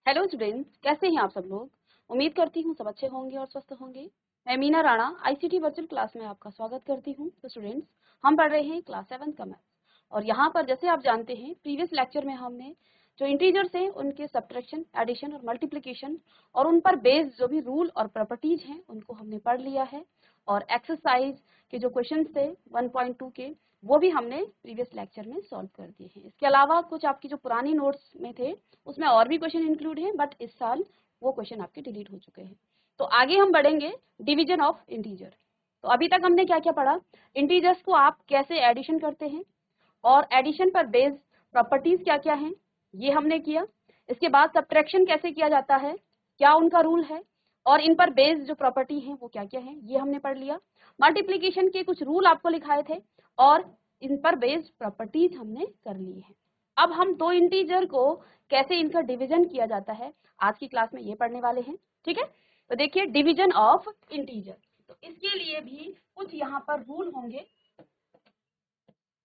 Hello students, कैसे हैं आप सब लोग। उम्मीद करती हूँ सब अच्छे होंगे और स्वस्थ होंगे। मैं Meena Rana ICT virtual class में आपका स्वागत करती हूँ। तो स्टूडेंट्स, हम पढ़ रहे हैं क्लास 7 का मैथ्स और यहाँ पर जैसे आप जानते हैं प्रीवियस लेक्चर में हमने जो इंटीजर्स हैं उनके सब्ट्रैक्शन, एडिशन और मल्टीप्लिकेशन और उन पर बेस्ड जो भी रूल और प्रॉपर्टीज हैं उनको हमने पढ़ लिया है। और एक्सरसाइज के जो क्वेश्चन थे 1.2 के वो भी हमने प्रीवियस लेक्चर में सॉल्व कर दिए हैं। इसके अलावा कुछ आपकी जो पुरानी नोट्स में थे उसमें और भी क्वेश्चन इंक्लूड हैं, बट इस साल वो क्वेश्चन आपके डिलीट हो चुके हैं। तो आगे हम बढ़ेंगे डिवीजन ऑफ इंटीजर। तो अभी तक हमने क्या क्या पढ़ा, इंटीजर्स को आप कैसे एडिशन करते हैं और एडिशन पर बेस्ड प्रॉपर्टीज क्या क्या हैं ये हमने किया। इसके बाद सब्ट्रैक्शन कैसे किया जाता है, क्या उनका रूल है और इन पर बेस्ड जो प्रॉपर्टी है वो क्या क्या है ये हमने पढ़ लिया। मल्टीप्लिकेशन के कुछ रूल आपको लिखाए थे और इन पर बेस्ड प्रॉपर्टीज हमने कर ली है। अब हम दो इंटीजर को कैसे इनका डिवीजन किया जाता है आज की क्लास में ये पढ़ने वाले हैं। ठीक है, तो देखिए डिवीजन ऑफ इंटीजर, तो इसके लिए भी कुछ यहाँ पर रूल होंगे,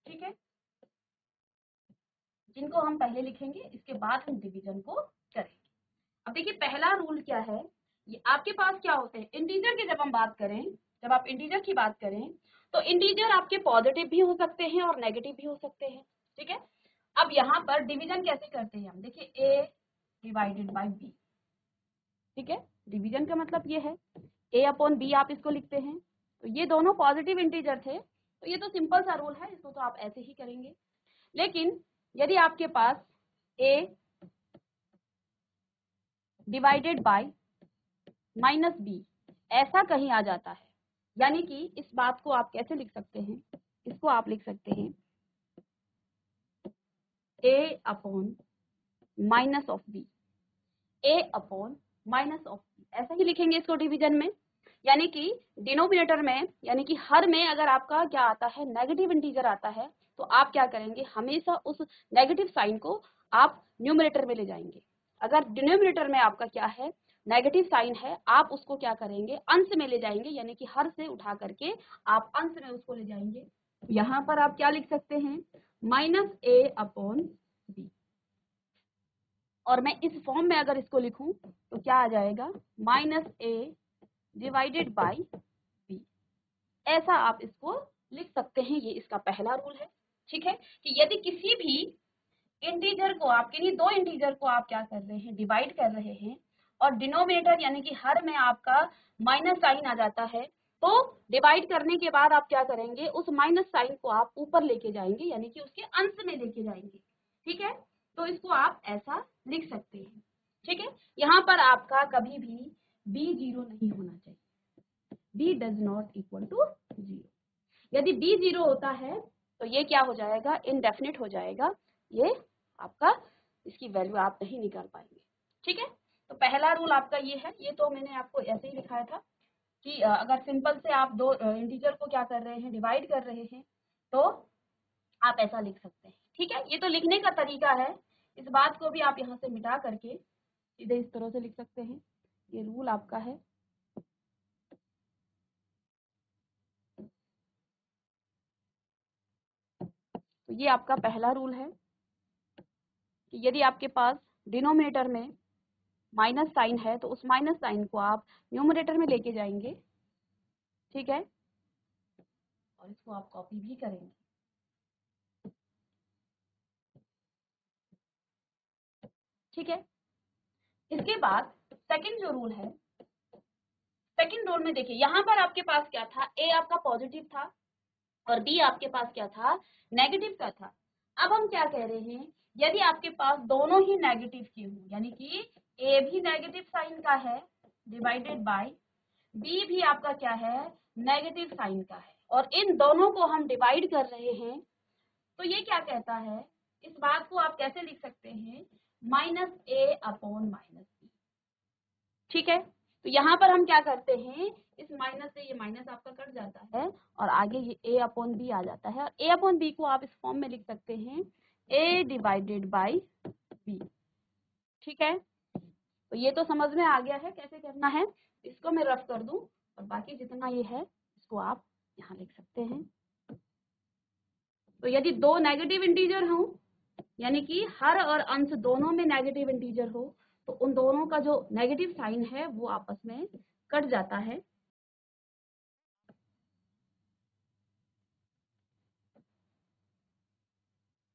ठीक है, जिनको हम पहले लिखेंगे, इसके बाद हम डिवीजन को करेंगे। अब देखिए पहला रूल क्या है, ये आपके पास क्या होते हैं इंटीजर की जब हम बात करें, जब आप इंटीजर की बात करें तो इंटीजर आपके पॉजिटिव भी हो सकते हैं और नेगेटिव भी हो सकते हैं। ठीक है, अब यहाँ पर डिवीजन कैसे करते हैं हम, देखिए ए डिवाइडेड बाई बी। ठीक है, डिवीजन का मतलब ये है ए अपॉन बी आप इसको लिखते हैं। तो ये दोनों पॉजिटिव इंटीजर थे तो ये तो सिंपल सा रूल है, इसको तो आप ऐसे ही करेंगे। लेकिन यदि आपके पास ए डिवाइडेड बाय माइनस बी ऐसा कहीं आ जाता है, यानी कि इस बात को आप कैसे लिख सकते हैं, इसको आप लिख सकते हैं A upon minus of B, A upon minus of B, ऐसा ही लिखेंगे इसको डिवीजन में। यानी कि डिनोमिनेटर में, यानी कि हर में अगर आपका क्या आता है नेगेटिव इंटीजर आता है तो आप क्या करेंगे, हमेशा उस नेगेटिव साइन को आप न्यूमरेटर में ले जाएंगे। अगर डिनोमिनेटर में आपका क्या है नेगेटिव साइन है, आप उसको क्या करेंगे अंश में ले जाएंगे, यानी कि हर से उठा करके आप अंश में उसको ले जाएंगे। यहाँ पर आप क्या लिख सकते हैं माइनस ए अपॉन बी, और मैं इस फॉर्म में अगर इसको लिखूं तो क्या आ जाएगा minus a divided by b, ऐसा आप इसको लिख सकते हैं। ये इसका पहला रूल है। ठीक है, कि यदि किसी भी इंटीजर को आप, किन्हीं दो इंटीजर को आप क्या कर रहे हैं डिवाइड कर रहे हैं और डिनोमिनेटर यानी कि हर में आपका माइनस साइन आ जाता है, तो डिवाइड करने के बाद आप क्या करेंगे उस माइनस साइन को आप ऊपर लेके जाएंगे, यानी कि उसके अंश में लेके जाएंगे। ठीक है, तो इसको आप ऐसा लिख सकते हैं। ठीक है, यहाँ पर आपका कभी भी बी जीरो नहीं होना चाहिए, b does not equal to zero. यदि बी जीरो होता है तो ये क्या हो जाएगा इनडेफिनिट हो जाएगा, ये आपका इसकी वैल्यू आप नहीं निकाल पाएंगे। ठीक है, तो पहला रूल आपका ये है, ये तो मैंने आपको ऐसे ही लिखाया था कि अगर सिंपल से आप दो इंटीजर को क्या कर रहे हैं डिवाइड कर रहे हैं तो आप ऐसा लिख सकते हैं। ठीक है, ये तो लिखने का तरीका है, इस बात को भी आप यहाँ से मिटा करके सीधे इस तरह से लिख सकते हैं, ये रूल आपका है। तो ये आपका पहला रूल है कि यदि आपके पास डिनोमिनेटर में माइनस साइन है तो उस माइनस साइन को आप न्यूमरेटर में लेके जाएंगे। ठीक है, और इसको आप कॉपी भी करेंगे। ठीक है, इसके बाद सेकंड जो रूल है, सेकंड रूल में देखिए यहाँ पर आपके पास क्या था, ए आपका पॉजिटिव था और बी आपके पास क्या था नेगेटिव का था। अब हम क्या कह रहे हैं, यदि आपके पास दोनों ही नेगेटिव की हो, यानी कि ए भी नेगेटिव साइन का है डिवाइडेड बाय बी भी आपका क्या है नेगेटिव साइन का है, और इन दोनों को हम डिवाइड कर रहे हैं, तो ये क्या कहता है, इस बात को आप कैसे लिख सकते हैं माइनस ए अपॉन माइनस बी। ठीक है, तो यहाँ पर हम क्या करते हैं इस माइनस से ये माइनस आपका कट जाता है और आगे ये ए अपॉन बी आ जाता है, और ए अपॉन बी को आप इस फॉर्म में लिख सकते हैं ए डिवाइडेड बाई बी। ठीक है, तो ये तो समझ में आ गया है कैसे करना है, इसको मैं रफ कर दूं और बाकी जितना ये है इसको आप यहाँ लिख सकते हैं। तो यदि दो नेगेटिव इंटीजर हो, यानी कि हर और अंश दोनों में नेगेटिव इंटीजर हो, तो उन दोनों का जो नेगेटिव साइन है वो आपस में कट जाता है।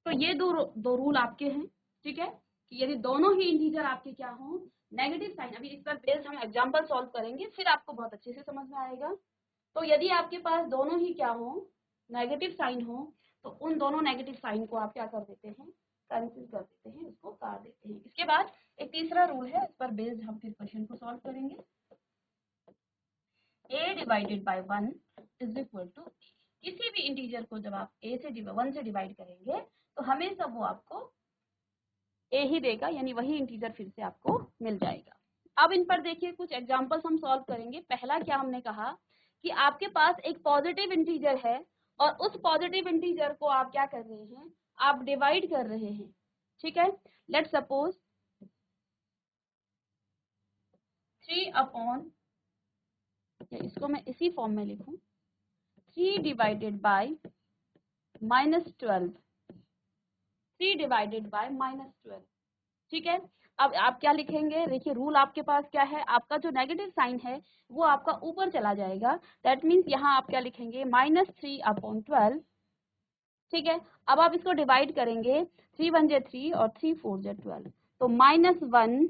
तो ये दो रूल आपके हैं, ठीक है, कि यदि दोनों ही इंटीजर आपके क्या हो, नेगेटिव साइन, अभी इस पर बेस्ड हम एग्जांपल सॉल्व करेंगे, फिर आपको बहुत अच्छे से समझ में आएगा। तो यदि आपके पास दोनों ही क्या हो, नेगेटिव साइन हो, तो उन दोनों नेगेटिव साइन को आप क्या कर देते हैं, कैंसिल कर देते हैं, उसको काट देते हैं। इसके बाद एक तीसरा रूल है, इस पर बेस्ड हम फिर क्वेश्चन को सॉल्व करेंगे। a divided by 1 is equal to, किसी भी इंटीजर को जब आप a से 1 से डिवाइड करेंगे तो हमेशा वो आपको a ही देगा, यानी वही इंटीजर फिर से आपको मिल जाएगा। अब इन पर देखिए कुछ एग्जांपल्स हम सॉल्व करेंगे। पहला क्या हमने कहा कि आपके पास एक पॉजिटिव इंटीजर है और उस पॉजिटिव इंटीजर को आप क्या कर रहे हैं, आप डिवाइड कर रहे हैं, ठीक है। लेट्स सपोज 3 अपॉन, इसको मैं इसी फॉर्म में लिखूं, 3 डिवाइडेड बाय -12, 3 डिवाइडेड बाय -12, ठीक है। अब आप क्या लिखेंगे, देखिए रूल आपके पास क्या है, आपका जो नेगेटिव साइन है वो आपका ऊपर चला जाएगा, दैट मीन्स यहाँ आप क्या लिखेंगे, -3 अपॉन 12, ठीक है। अब आप इसको डिवाइड करेंगे, 3 1 जे 3 और 3 4 जे 12, तो -1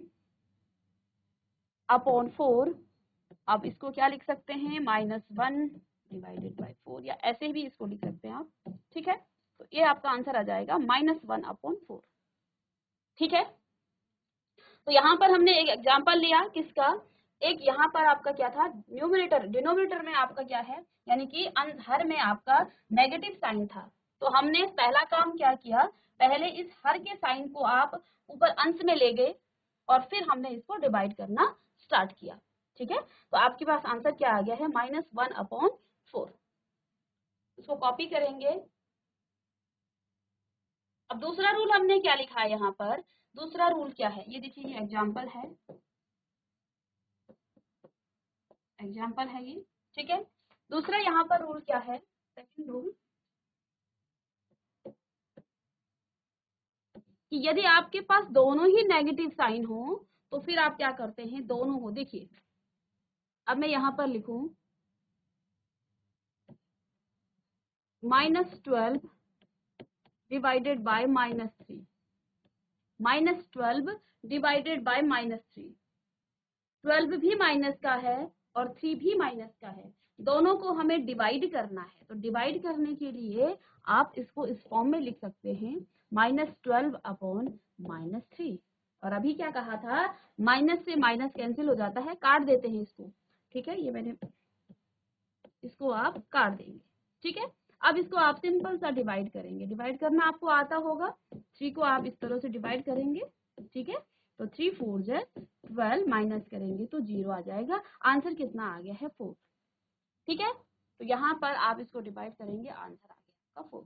अपॉन 4, अब इसको क्या लिख सकते हैं, -1 डिवाइडेड बाय 4, या ऐसे भी इसको लिख सकते हैं आप, ठीक है। तो ये आपका आंसर आ जाएगा -1 अपॉन 4, ठीक है। तो यहाँ पर हमने एक एग्जांपल लिया किसका, एक यहाँ पर आपका क्या था, न्यूमरेटर, डिनोमिनेटर में आपका क्या है, यानी कि हर में आपका नेगेटिव साइन था। तो हमने पहला काम क्या किया, पहले इस हर के साइन को आप ऊपर अंश में ले गए और फिर हमने इसको डिवाइड करना स्टार्ट किया, ठीक है। तो आपके पास आंसर क्या आ गया है, -1 अपॉन 4। इसको कॉपी करेंगे। अब दूसरा रूल हमने क्या लिखा है यहाँ पर, दूसरा रूल क्या है, ये देखिए, ये एग्जाम्पल है, एग्जाम्पल है ये, ठीक है। दूसरा यहाँ पर रूल क्या है, सेकंड रूल, कि यदि आपके पास दोनों ही नेगेटिव साइन हो तो फिर आप क्या करते हैं, दोनों हो, देखिए अब मैं यहाँ पर लिखूं -12 डिवाइडेड बाय -3, -12 डिवाइडेड बाय -3, 12 भी माइनस का है और 3 भी माइनस का है, दोनों को हमें डिवाइड करना है। तो डिवाइड करने के लिए आप इसको इस फॉर्म में लिख सकते हैं, -12 अपॉन -3, और अभी क्या कहा था, माइनस से माइनस कैंसिल हो जाता है, काट देते हैं इसको, ठीक है, ये मैंने इसको आप काट देंगे, ठीक है। अब इसको आप सिंपल सा डिवाइड करेंगे, डिवाइड करना आपको आता होगा, 3 को आप इस तरह से डिवाइड करेंगे, ठीक है। तो 3 4 जा 12, माइनस करेंगे तो 0 आ जाएगा, आंसर कितना आ गया है, 4, ठीक है। तो यहाँ पर आप इसको डिवाइड करेंगे, आंसर आ गया आपका 4,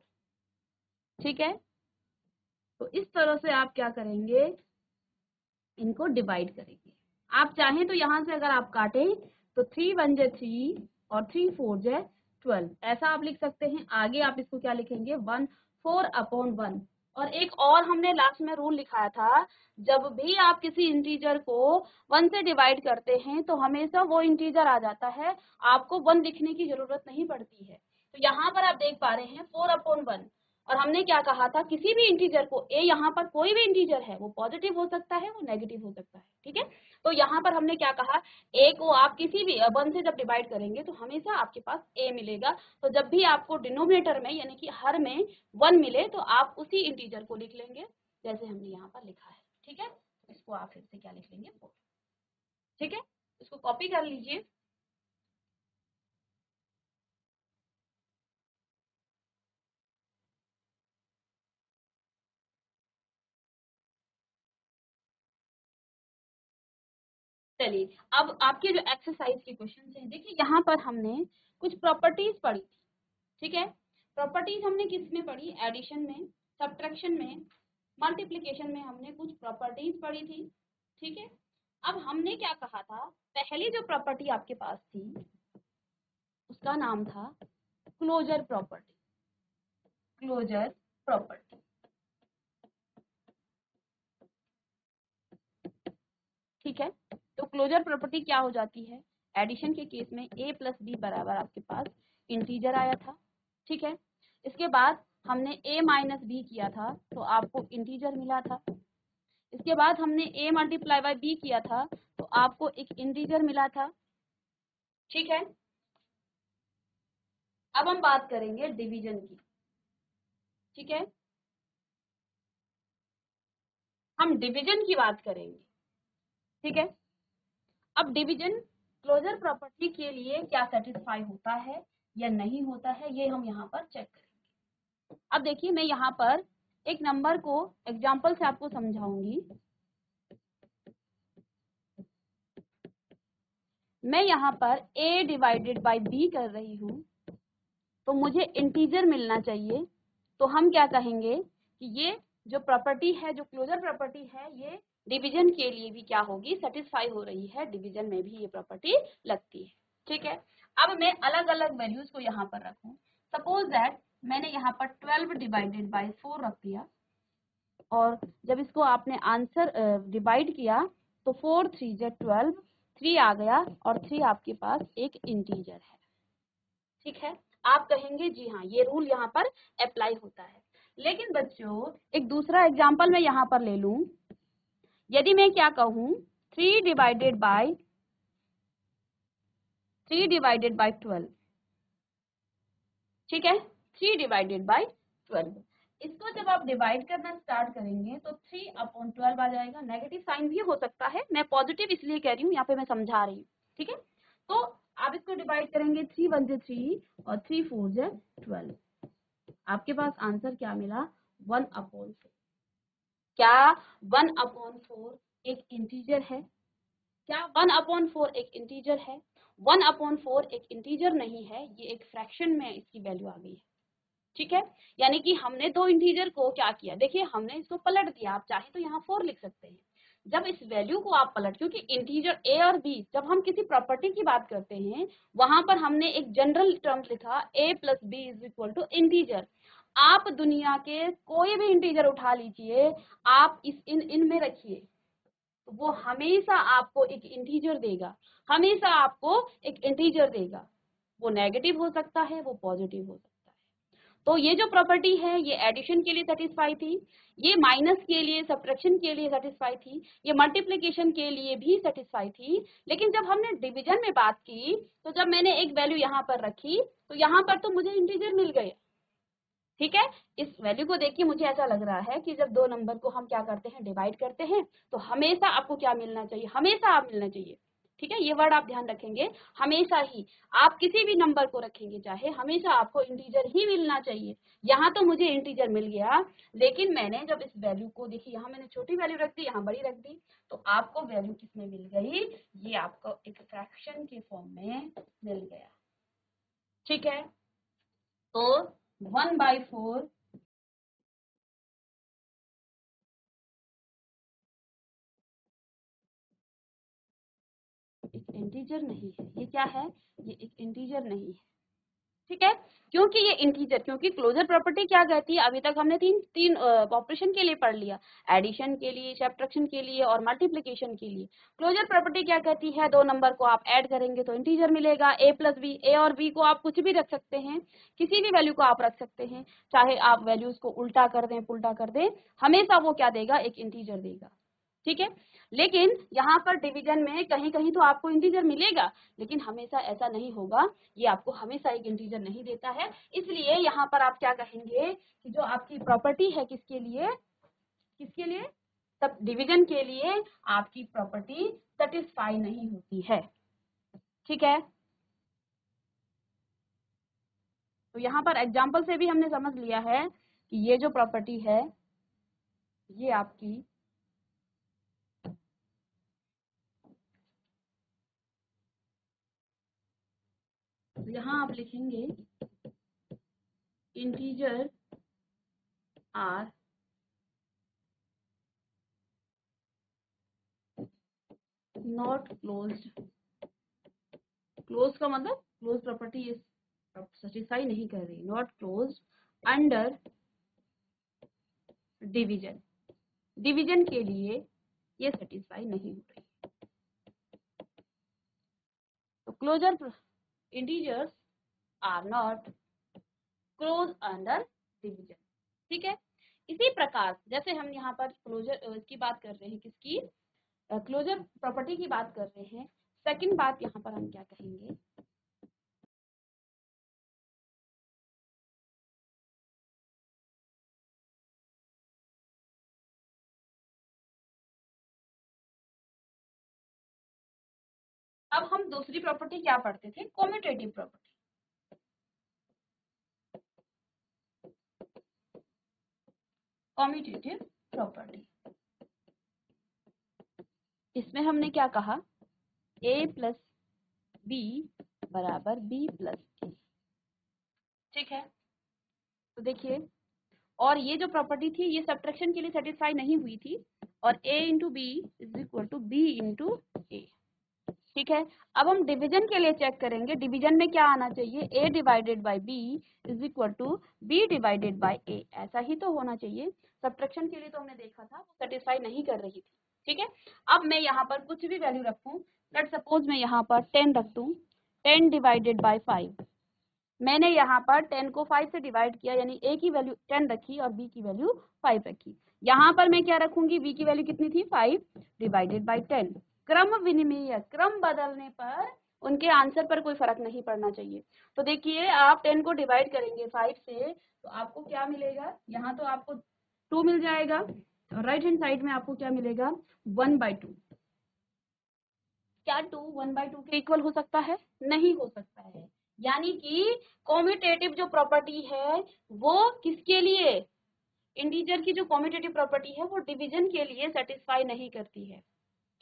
ठीक है। तो इस तरह से आप क्या करेंगे, इनको डिवाइड करेंगे। आप चाहें तो यहाँ से अगर आप काटें तो 3 1 जा 3 और 3 4 जा 12, ऐसा आप लिख सकते हैं। आगे आप इसको क्या लिखेंगे, 1 4 अपॉन 1। और एक और हमने लास्ट में रूल लिखाया था, जब भी आप किसी इंटीजर को 1 से डिवाइड करते हैं तो हमेशा वो इंटीजर आ जाता है, आपको 1 लिखने की जरूरत नहीं पड़ती है। तो यहाँ पर आप देख पा रहे हैं 4 अपॉन 1, और हमने क्या कहा था, किसी भी इंटीजर को, ए यहाँ पर कोई भी इंटीजर है, वो पॉजिटिव हो सकता है, वो नेगेटिव हो सकता है, ठीक है। तो यहाँ पर हमने क्या कहा, ए को आप किसी भी 1 से जब डिवाइड करेंगे तो हमेशा आपके पास ए मिलेगा। तो जब भी आपको डिनोमिनेटर में यानी कि हर में 1 मिले तो आप उसी इंटीजर को लिख लेंगे जैसे हमने यहाँ पर लिखा है, ठीक है। इसको आप फिर से क्या लिख लेंगे, 4, ठीक है। इसको कॉपी कर लीजिए। चलिए, अब आपके जो एक्सरसाइज के क्वेश्चन हैं, देखिए यहाँ पर हमने कुछ प्रॉपर्टीज पढ़ी थी, ठीक है। प्रॉपर्टीज हमने किस में पढ़ी, एडिशन में, सब्ट्रैक्शन में, मल्टीप्लिकेशन में हमने कुछ प्रॉपर्टीज पढ़ी थी, ठीक है। अब हमने क्या कहा था, पहली जो प्रॉपर्टी आपके पास थी उसका नाम था क्लोजर प्रॉपर्टी, क्लोजर प्रॉपर्टी, ठीक है। तो क्लोजर प्रॉपर्टी क्या हो जाती है, एडिशन के केस में a प्लस बी बराबर आपके पास इंटीजर आया था, ठीक है। इसके बाद हमने a माइनस बी किया था तो आपको इंटीजर मिला था। इसके बाद हमने a मल्टीप्लाई बाय b किया था तो आपको एक इंटीजर मिला था, ठीक है। अब हम बात करेंगे डिवीजन की, ठीक है। हम डिवीजन की बात करेंगे, ठीक है। अब डिवीजन क्लोजर प्रॉपर्टी के लिए क्या सेटिस्फाई होता है या नहीं होता है, ये हम यहाँ पर चेक करेंगे। अब देखिए मैं यहाँ पर एक नंबर को एग्जांपल से आपको समझाऊंगी। मैं यहाँ पर a डिवाइडेड बाय b कर रही हूँ तो मुझे इंटीजर मिलना चाहिए। तो हम क्या कहेंगे कि ये जो प्रॉपर्टी है, जो क्लोजर प्रॉपर्टी है, ये डिवीजन के लिए भी क्या होगी, सेटिस्फाई हो रही है, डिवीजन में भी ये प्रॉपर्टी लगती है, ठीक है। अब मैं अलग अलग वैल्यूज को यहाँ पर रखूँ। सपोज दैट मैंने यहाँ पर 12 डिवाइडेड बाय 4 रख दिया और जब इसको आपने आंसर डिवाइड किया तो 4 3 जा 12, 3 आ गया और 3 आपके पास एक इंटीजर है, ठीक है। आप कहेंगे जी हाँ ये रूल यहाँ पर अप्लाई होता है। लेकिन बच्चों एक दूसरा एग्जांपल मैं यहाँ पर ले लूं। यदि मैं क्या कहूँ 3 डिवाइडेड बाय 12, ठीक है, 3 डिवाइडेड बाय 12। इसको जब आप डिवाइड करना स्टार्ट करेंगे तो 3/12 आ जाएगा। नेगेटिव साइन भी हो सकता है, मैं पॉजिटिव इसलिए कह रही हूँ, यहाँ पे मैं समझा रही हूँ, ठीक है। तो आप इसको डिवाइड करेंगे, 3 1 जा 3 और 3 4 जा 12। आपके पास आंसर क्या मिला, 1/4। क्या 1/4 एक इंटीजर है? क्या 1/4 एक इंटीजर है? 1/4 एक इंटीजर नहीं है, ये एक फ्रैक्शन में इसकी वैल्यू आ गई है, ठीक है। यानी कि हमने दो इंटीजर को क्या किया, देखिए हमने इसको पलट दिया। आप चाहे तो यहाँ 4 लिख सकते हैं। जब इस वैल्यू को आप पलट, क्योंकि इंटीजर a और b, जब हम किसी प्रॉपर्टी की बात करते हैं वहां पर हमने एक जनरल टर्म लिखा a plus b is equal to integer. आप दुनिया के कोई भी इंटीजर उठा लीजिए, आप इस इन में रखिए, तो वो हमेशा आपको एक इंटीजर देगा, हमेशा आपको एक इंटीजर देगा। वो नेगेटिव हो सकता है, वो पॉजिटिव हो सकता है। तो ये जो प्रॉपर्टी है ये एडिशन के लिए सेटिस्फाई थी, ये माइनस के लिए, सब्ट्रैक्शन के लिए सेटिस्फाई थी, ये मल्टीप्लिकेशन के लिए भी सेटिस्फाई थी। लेकिन जब हमने डिवीजन में बात की तो जब मैंने एक वैल्यू यहाँ पर रखी तो यहाँ पर तो मुझे इंटीजर मिल गया, ठीक है। इस वैल्यू को देख के मुझे ऐसा लग रहा है कि जब दो नंबर को हम क्या करते हैं, डिवाइड करते हैं, तो हमेशा आपको क्या मिलना चाहिए, हमेशा आप मिलना चाहिए, ठीक है। ये वर्ड आप ध्यान रखेंगे, हमेशा ही। आप किसी भी नंबर को रखेंगे चाहे, हमेशा आपको इंटीजर ही मिलना चाहिए। यहाँ तो मुझे इंटीजर मिल गया, लेकिन मैंने जब इस वैल्यू को देखी, यहाँ मैंने छोटी वैल्यू रख दी, यहाँ बड़ी रख दी, तो आपको वैल्यू किसमें मिल गई, ये आपको एक फ्रैक्शन के फॉर्म में मिल गया, ठीक है। तो 1/4 एक इंटीजर नहीं है। ये क्या है, ये एक इंटीजर नहीं है, ठीक है। क्योंकि ये इंटीजर, क्योंकि क्लोजर प्रॉपर्टी क्या कहती है, अभी तक हमने तीन तीन ऑपरेशन के लिए पढ़ लिया, एडिशन के लिए, सब्ट्रैक्शन के लिए और मल्टीप्लिकेशन के लिए। क्लोजर प्रॉपर्टी क्या कहती है, दो नंबर को आप ऐड करेंगे तो इंटीजर मिलेगा, a प्लस बी, ए और बी को आप कुछ भी रख सकते हैं, किसी भी वैल्यू को आप रख सकते हैं, चाहे आप वैल्यूज को उल्टा कर दें, पुल्टा कर दें, हमेशा वो क्या देगा, एक इंटीजर देगा, ठीक है। लेकिन यहाँ पर डिवीजन में कहीं कहीं तो आपको इंटीजर मिलेगा, लेकिन हमेशा ऐसा नहीं होगा, ये आपको हमेशा एक इंटीजर नहीं देता है। इसलिए यहाँ पर आप क्या कहेंगे कि जो आपकी प्रॉपर्टी है, किसके लिए, किसके लिए, तब डिवीजन के लिए आपकी प्रॉपर्टी सेटिस्फाई नहीं होती है, ठीक है। तो यहाँ पर एग्जाम्पल से भी हमने समझ लिया है कि ये जो प्रॉपर्टी है ये आपकी यहाँ आप लिखेंगे integer are not closed. Close का मतलब क्लोज प्रॉपर्टी ये सेटिस्फाई नहीं कर रही, not close under division, division के लिए ये सेटिस्फाई नहीं हो रही, closure integers are not close under division. ठीक है, इसी प्रकार जैसे हम यहाँ पर क्लोजर की बात कर रहे हैं, किसकी, क्लोजर प्रॉपर्टी की बात कर रहे हैं। सेकंड बात यहाँ पर हम क्या कहेंगे, अब हम दूसरी प्रॉपर्टी क्या पढ़ते थे, कम्यूटेटिव प्रॉपर्टी। कम्यूटेटिव प्रॉपर्टी, इसमें हमने क्या कहा, a प्लस बी बराबर b प्लस ए। ठीक है, तो देखिए, और ये जो प्रॉपर्टी थी ये सब्ट्रैक्शन के लिए सेटिस्फाई नहीं हुई थी, और a into B is equal to B into A. ठीक है, अब हम डिवीजन के लिए चेक करेंगे, डिवीजन में क्या आना चाहिए, a divided by B is equal to B divided by A, ऐसा ही तो होना चाहिए। सब्ट्रैक्शन के लिए तो हमने देखा था वो सेटिस्फाई नहीं कर रही थी। ठीक है, अब मैं यहाँ पर कुछ भी वैल्यू रखूँ, लेट सपोज मैं यहाँ पर 10 रख दूँ, 10 डिवाइडेड बाई 5, मैंने यहाँ पर 10 को 5 से डिवाइड किया, यानी a की वैल्यू 10 रखी और b की वैल्यू 5 रखी। यहाँ पर मैं क्या रखूंगी, b की वैल्यू कितनी थी, 5 डिवाइडेड बाई 10। क्रम विनिमय, क्रम बदलने पर उनके आंसर पर कोई फर्क नहीं पड़ना चाहिए। तो देखिए, आप 10 को डिवाइड करेंगे 5 से तो आपको क्या मिलेगा, यहाँ तो आपको 2 मिल जाएगा, और राइट हैंड साइड में आपको क्या मिलेगा, 1/2। क्या 2 1/2 के इक्वल हो सकता है, नहीं हो सकता है। यानी कि कम्यूटेटिव जो प्रॉपर्टी है वो किसके लिए, इंटीजर की जो कम्यूटेटिव प्रॉपर्टी है वो डिवीजन के लिए सेटिस्फाई नहीं करती है।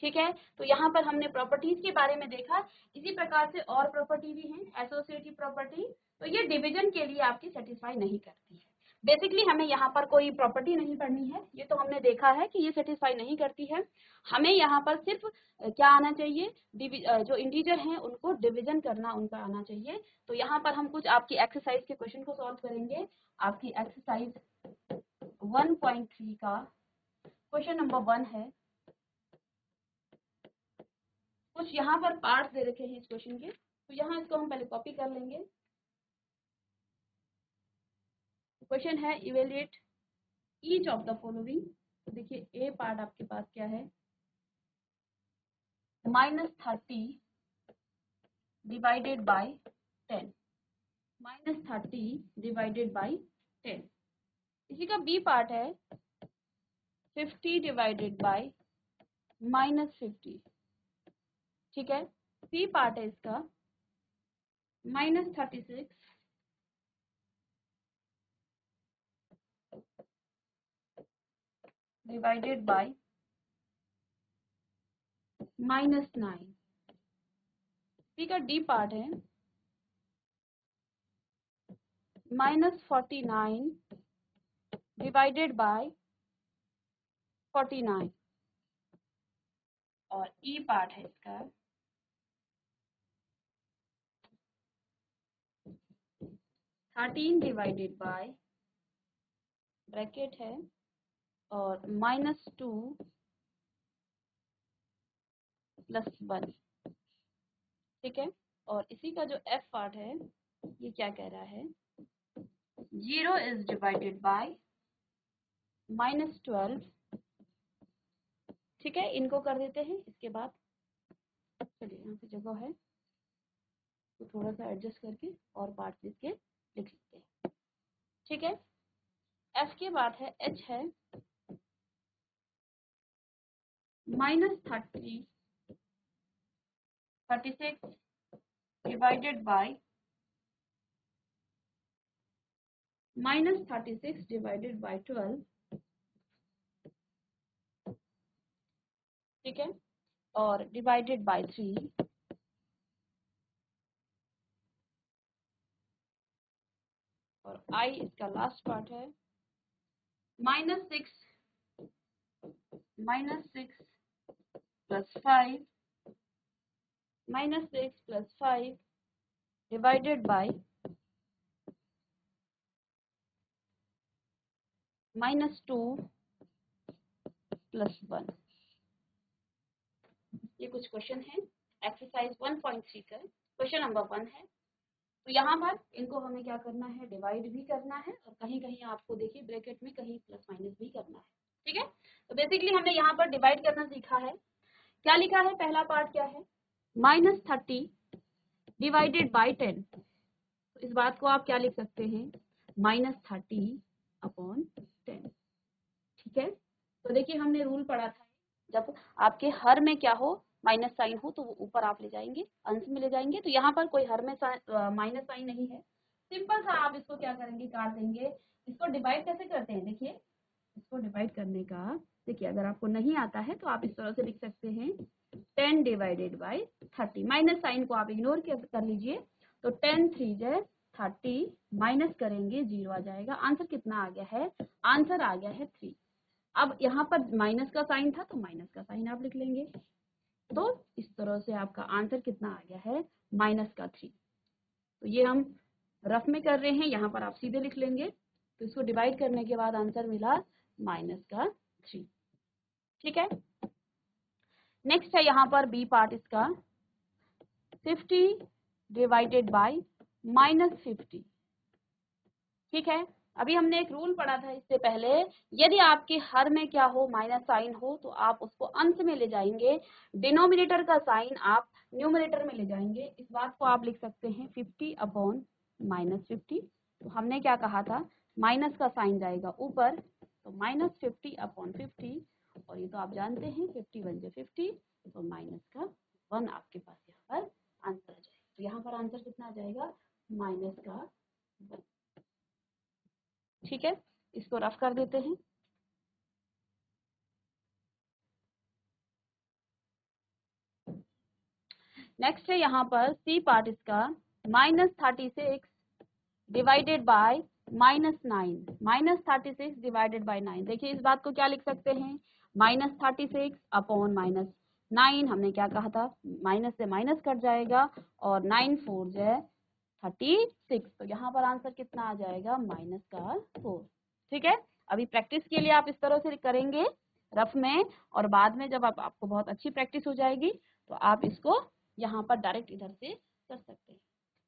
ठीक है, तो यहाँ पर हमने प्रॉपर्टीज के बारे में देखा। इसी प्रकार से और प्रॉपर्टी भी हैं, एसोसिएटिव प्रॉपर्टी, तो ये डिवीजन के लिए आपकी सेटिस्फाई नहीं करती है। बेसिकली हमें यहाँ पर कोई प्रॉपर्टी नहीं पढ़नी है, ये तो हमने देखा है कि ये सेटिस्फाई नहीं करती है। हमें यहाँ पर सिर्फ क्या आना चाहिए, जो इंटीजर हैं उनको डिवीजन करना उनका आना चाहिए। तो यहाँ पर हम कुछ आपकी एक्सरसाइज के क्वेश्चन को सॉल्व करेंगे। आपकी एक्सरसाइज 1.3 का क्वेश्चन नंबर 1 है। कुछ यहाँ पर पार्ट्स दे रखे हैं इस क्वेश्चन के, तो यहाँ इसको हम पहले कॉपी कर लेंगे। क्वेश्चन है evaluate each of the following. तो देखिए, ए पार्ट आपके पास क्या है, -30 डिवाइडेड बाई 10, -30 डिवाइडेड बाई 10। इसी का बी पार्ट है 50 डिवाइडेड बाई -50। ठीक है, सी पार्ट है इसका -36 डिवाइडेड बाई -9। सी का डी पार्ट है -49 डिवाइडेड बाय 49, और ई पार्ट है इसका 13 डिवाइडेड बाय ब्रैकेट है और -2 + 1। ठीक है, और इसी का जो एफ पार्ट है ये क्या कह रहा है, 0 इज डिवाइडेड बाय -12। ठीक है, इनको कर देते हैं। इसके बाद चलिए, यहाँ पे जगह है तो थोड़ा सा एडजस्ट करके और पार्ट इसके लिख लेते हैं। ठीक है, एफ के बाद है एच है -36 डिवाइडेड बाय -36 डिवाइडेड बाय 12। ठीक है, और डिवाइडेड बाय 3, और आई इसका लास्ट पार्ट है -6 + 5 -6 + 5 डिवाइडेड बाय -2 + 1। ये कुछ क्वेश्चन है एक्सरसाइज 1.3 का। क्वेश्चन नंबर 1 है। तो यहाँ पर इनको हमें क्या करना है, डिवाइड भी करना है और कहीं कहीं आपको देखिए ब्रैकेट में कहीं प्लस माइनस भी करना है। ठीक है, तो बेसिकली हमने यहाँ पर डिवाइड करना सीखा है। क्या लिखा है, पहला पार्ट क्या है, -30 डिवाइडेड बाई 10। तो इस बात को आप क्या लिख सकते हैं, -30/10। ठीक है, तो देखिए हमने रूल पढ़ा था, जब आपके हर में क्या हो, माइनस साइन हो, तो वो ऊपर आप ले जाएंगे, अंश में ले जाएंगे। तो यहाँ पर कोई हर में माइनस साइन नहीं है, सिंपल सा आप इसको क्या करेंगे, काट देंगे। इसको डिवाइड कैसे करते हैं, देखिए इसको डिवाइड करने का, देखिए अगर आपको नहीं आता है तो आप इस तरह से लिख सकते हैं 10 डिवाइडेड बाई 30। माइनस साइन को आप इग्नोर कर लीजिए, तो 10 3 × 30 माइनस करेंगे 0 आ जाएगा। आंसर कितना आ गया है, आंसर आ गया है 3। अब यहाँ पर माइनस का साइन था तो माइनस का साइन आप लिख लेंगे। तो इस तरह से आपका आंसर कितना आ गया है, -3। तो ये हम रफ में कर रहे हैं, यहाँ पर आप सीधे लिख लेंगे। तो इसको डिवाइड करने के बाद आंसर मिला -3। ठीक है, नेक्स्ट है यहाँ पर बी पार्ट इसका, 50 डिवाइडेड बाई -50। ठीक है, अभी हमने एक रूल पढ़ा था इससे पहले, यदि आपके हर में क्या हो, माइनस साइन हो, तो आप उसको अंश में ले जाएंगे, डिनोमिनेटर का साइन आप न्यूमरेटर में ले जाएंगे। इस बात को आप लिख सकते हैं 50/-50। तो हमने क्या कहा था, माइनस का साइन जाएगा ऊपर, तो -50/50, और ये तो आप जानते हैं 50 1 × 50, तो -1 आपके पास यहाँ पर आंसर आ जाएगा। तो यहाँ पर आंसर कितना आ जाएगा, -1। ठीक है, इसको रफ कर देते हैं। नेक्स्ट है यहाँ पर सी पार्ट इसका, -36 डिवाइडेड बाय -9। -36 डिवाइडेड बाय 9, देखिए इस बात को क्या लिख सकते हैं, -36/-9। हमने क्या कहा था, माइनस से माइनस कट जाएगा, और 9 4 × 36। तो यहाँ पर आंसर कितना आ जाएगा, -4। ठीक है, अभी प्रैक्टिस के लिए आप इस तरह से करेंगे रफ में, और बाद में जब आपको बहुत अच्छी प्रैक्टिस हो जाएगी तो आप इसको यहाँ पर डायरेक्ट इधर से कर सकते हैं।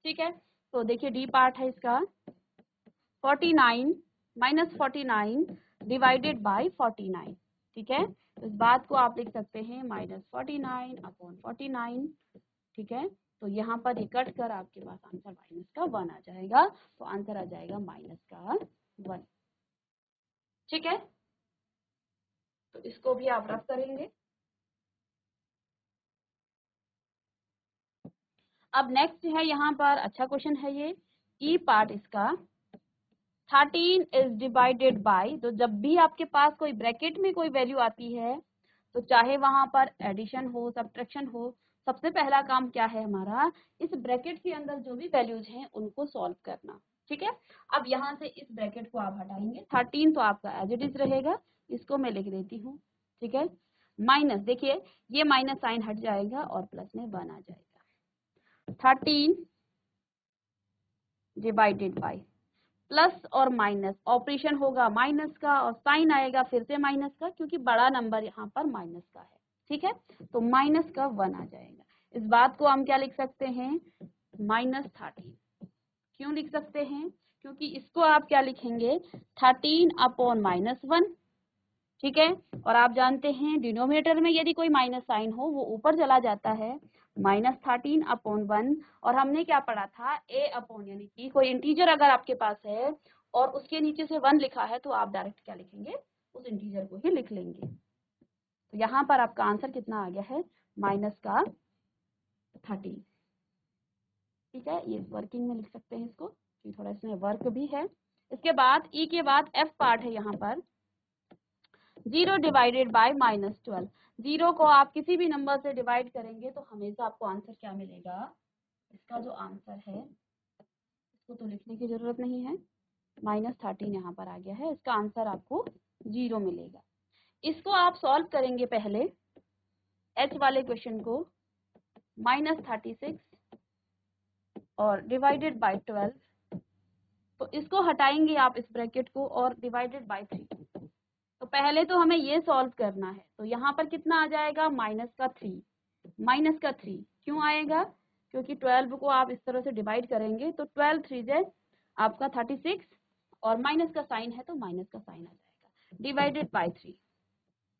ठीक है, तो देखिए डी पार्ट है इसका, 49 -49 डिवाइडेड बाई 49। ठीक है, तो इस बात को आप लिख सकते हैं -49/49। ठीक है, तो यहाँ पर ये कट कर आपके पास आंसर -1 आ जाएगा। तो आंसर आ जाएगा -1। ठीक है, तो इसको भी आप रफ करेंगे। अब नेक्स्ट है यहाँ पर, अच्छा क्वेश्चन है ये, ई पार्ट इसका, 13 इज डिवाइडेड बाई। तो जब भी आपके पास कोई ब्रैकेट में कोई वैल्यू आती है, तो चाहे वहां पर एडिशन हो, सब्ट्रैक्शन हो, सबसे पहला काम क्या है हमारा, इस ब्रैकेट के अंदर जो भी वैल्यूज हैं उनको सॉल्व करना। ठीक है, अब यहाँ से इस ब्रैकेट को आप हटाएंगे, 13 तो आपका एज इट इज रहेगा, इसको मैं लिख देती हूँ। ठीक है, माइनस, देखिए ये माइनस साइन हट जाएगा और प्लस में 1 आ जाएगा। 13 डिवाइडेड बाई, प्लस और माइनस ऑपरेशन होगा माइनस का, और साइन आएगा फिर से माइनस का, क्योंकि बड़ा नंबर यहाँ पर माइनस का है। ठीक है, तो -1 आ जाएगा। इस बात को हम क्या लिख सकते हैं, -13। क्यों लिख सकते हैं, क्योंकि इसको आप क्या लिखेंगे, 13/-1। ठीक है, और आप जानते हैं डिनोमिनेटर में यदि कोई माइनस साइन हो वो ऊपर चला जाता है, -13/1। और हमने क्या पढ़ा था, यानी कि कोई इंटीजर अगर आपके पास है और उसके नीचे से 1 लिखा है, तो आप डायरेक्ट क्या लिखेंगे, उस इंटीजर को ही लिख लेंगे। तो यहाँ पर आपका आंसर कितना आ गया है, -13। ठीक है, ये वर्किंग में लिख सकते हैं इसको, कि थोड़ा इसमें वर्क भी है। इसके बाद ई के बाद एफ पार्ट है यहाँ पर, 0 डिवाइडेड बाय -12। 0 को आप किसी भी नंबर से डिवाइड करेंगे तो हमेशा आपको आंसर क्या मिलेगा, इसका जो आंसर है, इसको तो लिखने की जरूरत नहीं है, -13 यहाँ पर आ गया है, इसका आंसर आपको 0 मिलेगा। इसको आप सॉल्व करेंगे पहले एच वाले क्वेश्चन को, -36 और डिवाइडेड बाय 12। तो इसको हटाएंगे आप इस ब्रैकेट को, और डिवाइडेड बाय 3। तो पहले तो हमें ये सॉल्व करना है, तो यहाँ पर कितना आ जाएगा, -3। क्यों आएगा, क्योंकि 12 को आप इस तरह से डिवाइड करेंगे तो 12 3 जे आपका 36 और माइनस का साइन है तो माइनस का साइन आ जाएगा डिवाइडेड बाय 3।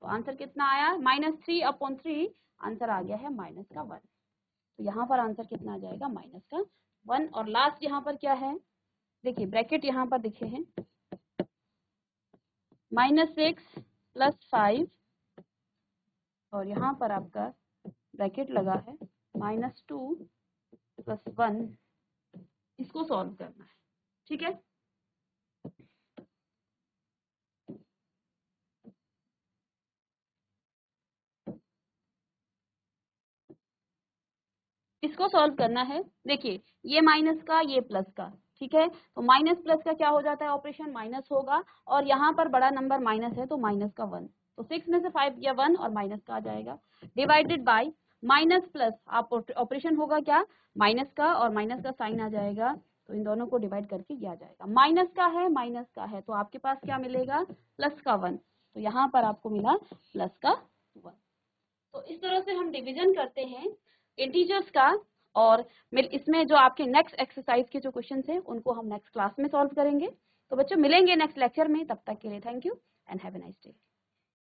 तो आंसर कितना आया -3/3, आंसर आ गया है -1। तो यहाँ पर आंसर कितना आ जाएगा -1। और लास्ट यहाँ पर क्या है, देखिए ब्रैकेट यहाँ पर दिखे हैं -6 + 5 और यहाँ पर आपका ब्रैकेट लगा है -2 + 1। इसको सॉल्व करना है, ठीक है। इसको सॉल्व करना है, देखिए ये माइनस का ये प्लस का, ठीक है। तो माइनस प्लस का क्या हो जाता है ऑपरेशन, माइनस होगा और यहाँ पर बड़ा नंबर माइनस है तो माइनस का 1। तो 6 में से 5 गया 1 और माइनस का आ जाएगा डिवाइडेड बाय माइनस प्लस, आप ऑपरेशन होगा क्या, माइनस का और माइनस का साइन आ जाएगा तो इन दोनों को डिवाइड करके ये आ जाएगा। माइनस का है तो आपके पास क्या मिलेगा, प्लस का 1। तो यहाँ पर आपको मिला प्लस का 1। तो इस तरह से हम डिवीजन करते हैं इंटीजर्स का। और इसमें जो आपके नेक्स्ट एक्सरसाइज के जो क्वेश्चन हैं उनको हम नेक्स्ट क्लास में सॉल्व करेंगे। तो बच्चों मिलेंगे नेक्स्ट लेक्चर में, तब तक के लिए thank you and have a nice day.